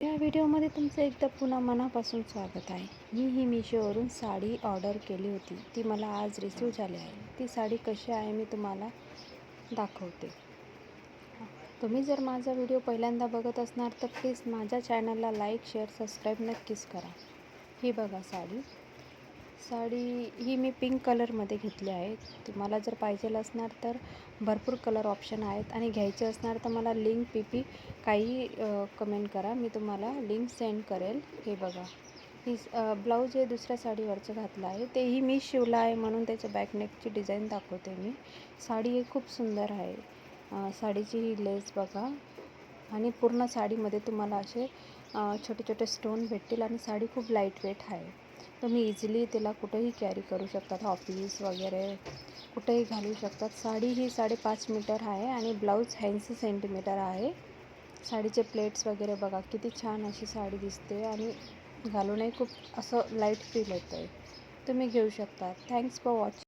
या व्हिडिओमध्ये तुमचं एकदा पुन्हा मनापासून स्वागत आहे. मी मिशोवरून साडी ऑर्डर केली होती. ती मला आज रिसीव झाली आहे. ती साडी कशी आहे मी तुम्हाला दाखवते. तुम्ही जर माझा व्हिडिओ पहिल्यांदा बघत असणार तर प्लीज माझ्या चॅनलला लाईक, शेअर, सबस्क्राईब नक्कीच करा. ही बघा साडी ही मी पिंक कलरमध्ये घेतली आहे. तुम्हाला जर पाहिजे असणार तर भरपूर कलर ऑप्शन आहेत आणि घ्यायचे असणार तर मला लिंक पी काही कमेंट करा, मी तुम्हाला लिंक सेंड करेल. हे बघा, ही ब्लाऊज हे दुसऱ्या साडीवरचं घातलं आहे, तेही मी शिवलं आहे म्हणून त्याचं बॅकनेकची डिझाईन दाखवते मी. साडी ही खूप सुंदर आहे. साडीची ही लेस बघा आणि पूर्ण साडीमध्ये तुम्हाला असे छोटे छोटे स्टोन भेटतील आणि साडी खूप लाईट वेट आहे. तुम्ही इझिली तिला कुठेही कॅरी करू शकतात, ऑफिस वगैरे कुठेही घालू शकतात. साडी ही 5.5 मीटर आहे आणि ब्लाऊज 80 सेंटीमीटर आहे. साडीचे प्लेट्स वगैरे बघा, किती छान अशी साडी दिसते आणि घालूनही खूप असं लाईट फील होतं आहे. तुम्ही घेऊ शकता. Thanks for watching.